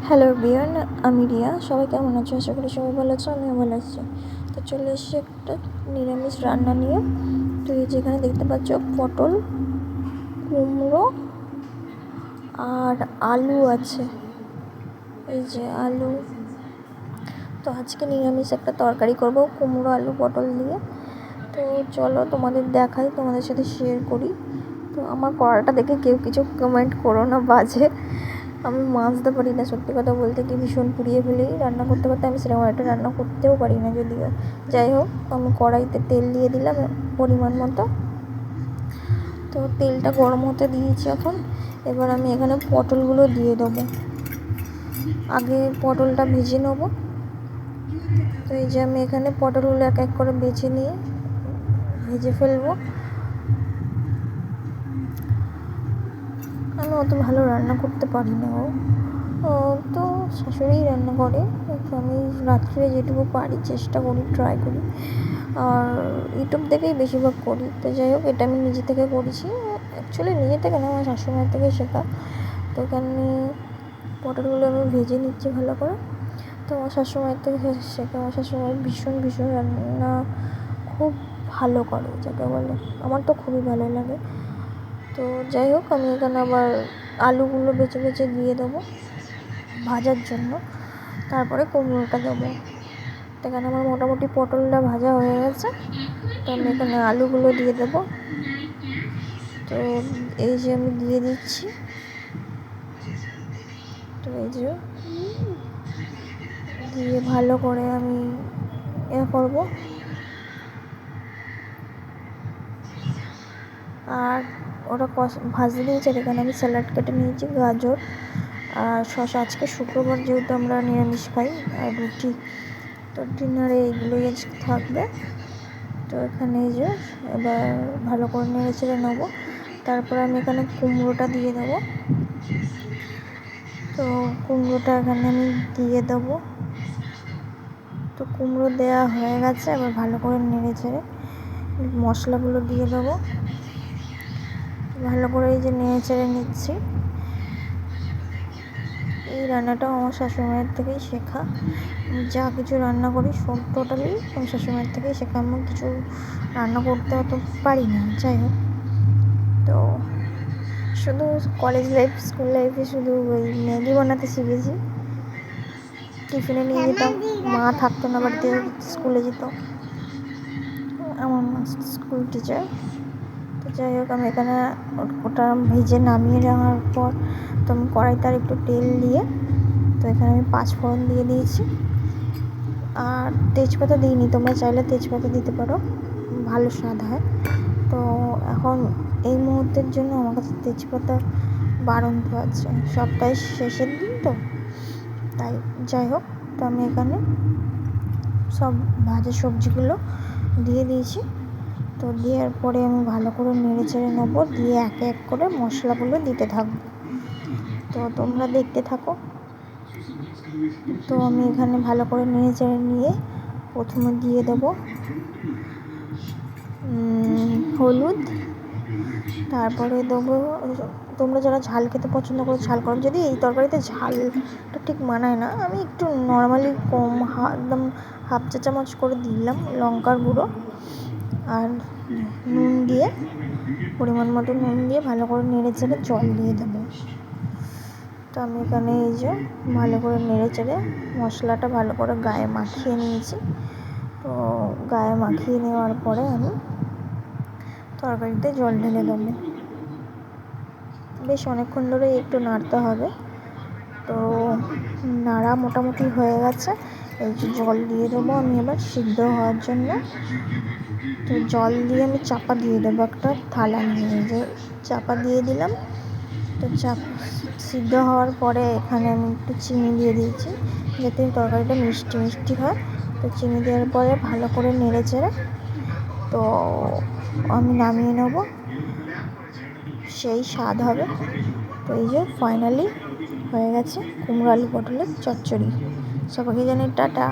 Hello everyone, আমি রিয়া। সবাই কেমন আছো? আশা করি সবাই ভালো আছো, আমিও ভালো আছি। তো চলে এসেছি একটা নিরামিষ রান্না নিয়ে। তো এই যেখানে দেখতে পাচ্ছ পটল, কুমড়ো আর আলু আছে। এই যে আলু। তো আজকে নিরামিষ একটা তরকারি করব কুমড়ো, আলু, পটল দিয়ে। তো চলো তোমাদের দেখাই, তোমাদের সাথে শেয়ার করি। তো আমার কড়াটা দেখে কেউ কিছু কমেন্ট করো না বাজে। আমি মাজতে পারি না, সত্যি কথা বলতে কি ভীষণ পুড়িয়ে ফেলি রান্না করতে করতে। আমি সেরকম একটা রান্না করতেও পারি না যদিও। যাই হোক, আমি কড়াইতে তেল দিয়ে দিলাম পরিমাণ মতো। তো তেলটা গরম হতে দিয়েছি এখন। এবার আমি এখানে পটলগুলো দিয়ে দেবো। আগে পটলটা ভেজে নেবো। তো এই যে আমি এখানে পটলগুলো এক এক করে বেছে নিয়ে ভেজে ফেলবো। আমি অত ভালো রান্না করতে পারি না, তো শাশুড়িই রান্না করে। আমি রাত্রে যেটুকু পারি চেষ্টা করি, ট্রাই করি, আর ইউটিউব থেকেই বেশিরভাগ করি। তো যাই হোক, এটা আমি নিজে থেকে করেছি। অ্যাকচুয়ালি নিজে থেকে না, আমার শাশুড়িমার থেকে শেখা। তো এখানে পটলগুলো আমি ভেজে নিচ্ছি ভালো করে। তো আমার শাশুড়িমার থেকে শেখা। আমার শাশুড়ি ভীষণ ভীষণ রান্না খুব ভালো করে, যাকে বলে। আমার তো খুবই ভালো লাগে। তো যাই হোক, আমি এখানে আবার আলুগুলো বেছে বেছে দিয়ে দেবো ভাজার জন্য। তারপরে কুমড়োটা দেবো। এখানে আমার মোটামুটি পটলটা ভাজা হয়ে গেছে। তো আমি এখানে আলুগুলো দিয়ে দেবো। তো এই যে আমি দিয়ে দিচ্ছি। তো এই যে দিয়ে ভালো করে আমি করবো। আর ওটা ভাজতে দিয়েছে। এখানে আমি স্যালাড কেটে নিয়েছি, গাজর আর শসা। আজকে শুক্রবার, যেহেতু আমরা নিরামিষ খাই, আর রুটি। তো ডিনারে এইগুলোই আজকে থাকবে। তো এখানে এই যে এবার ভালো করে নেড়ে চেড়ে নেবো। তারপরে আমি এখানে কুমড়োটা দিয়ে দেবো। তো কুমড়োটা এখানে আমি দিয়ে দেবো। তো কুমড়ো দেওয়া হয়ে গেছে। এবার ভালো করে নেড়ে চেড়ে মশলাগুলো দিয়ে দেবো। ভালো করে এই যে নেড়ে চেড়ে নিচ্ছি। এই রান্নাটাও আমার শাশুড়িমায়ের থেকেই শেখা। যা কিছু রান্না করি সব টোটালি আমার শাশুড়িমায়ের থেকেই শেখা। আমি কিছু রান্না করতে অত পারি না। যাই হোক, তো শুধু কলেজ লাইফ, স্কুল লাইফে শুধু ওই ম্যাগি বানাতে শিখেছি। টিফিনে নিয়ে যেতাম, মা থাকতো না বাড়িতে, স্কুলে যেত। আমার মা স্কুল টিচার। তো যাই হোক, আমি এখানে ওটা ভেজে নামিয়ে নেওয়ার পর তো আমি কড়াইতে আর একটু তেল দিয়ে, তো এখানে আমি 5 ফোড়ন দিয়ে দিয়েছি। আর তেজপাতা দিইনি, তোমরা চাইলে তেজপাতা দিতে পারো, ভালো স্বাদ হয়। তো এখন এই মুহূর্তের জন্য আমার কাছে তেজপাতা বারন্ত আছে, সপ্তাহে শেষের দিন তো তাই। যাই হোক, তো আমি এখানে সব ভাজা সবজিগুলো দিয়ে দিয়েছি। তো দেওয়ার পরে আমি ভালো করে নেড়ে চেড়ে নেবো, দিয়ে এক এক করে মশলাগুলো দিতে থাকবো। তো তোমরা দেখতে থাকো। তো আমি এখানে ভালো করে নেড়ে চেড়ে নিয়ে প্রথমে দিয়ে দেবো হলুদ। তারপরে দেবো, তোমরা যারা ঝাল খেতে পছন্দ করো ঝাল করো। যদি এই তরকারিতে ঝালটা ঠিক মানায় না, আমি একটু নর্মালি কম একদম হাফ চা চামচ করে দিলাম লঙ্কার গুঁড়ো। আর নুন দিয়ে, পরিমাণ মতো নুন দিয়ে ভালো করে নেড়ে চেড়ে জল দিয়ে দেবো। তো আমি এখানে এই যে ভালো করে নেড়ে চেড়ে মশলাটা ভালো করে গায়ে মাখিয়ে নিয়েছি। তো গায়ে মাখিয়ে নেওয়ার পরে আমি তরকারিতে জল ঢেলে দেবো। বেশ অনেকক্ষণ ধরে একটু নাড়তে হবে। তো নাড়া মোটামুটি হয়ে গেছে। এই যে জল দিয়ে দেবো আমি এবার সিদ্ধ হওয়ার জন্য। তো জল দিয়ে আমি চাপা দিয়ে দেবো একটা থালা নিয়ে, যে চাপা দিয়ে দিলাম। তো সিদ্ধ হওয়ার পরে এখানে আমি একটু চিনি দিয়ে দিয়েছি, যাতে তরকারিটা মিষ্টি মিষ্টি হয়। তো চিনি দেওয়ার পরে ভালো করে নেড়ে চেড়ে তো আমি নামিয়ে নেব, সেই স্বাদ হবে। তো এই যে ফাইনালি হয়ে গেছে কুমড়ো আলু পটলের চচ্চড়ি। সবাইকে জানাই টাটা।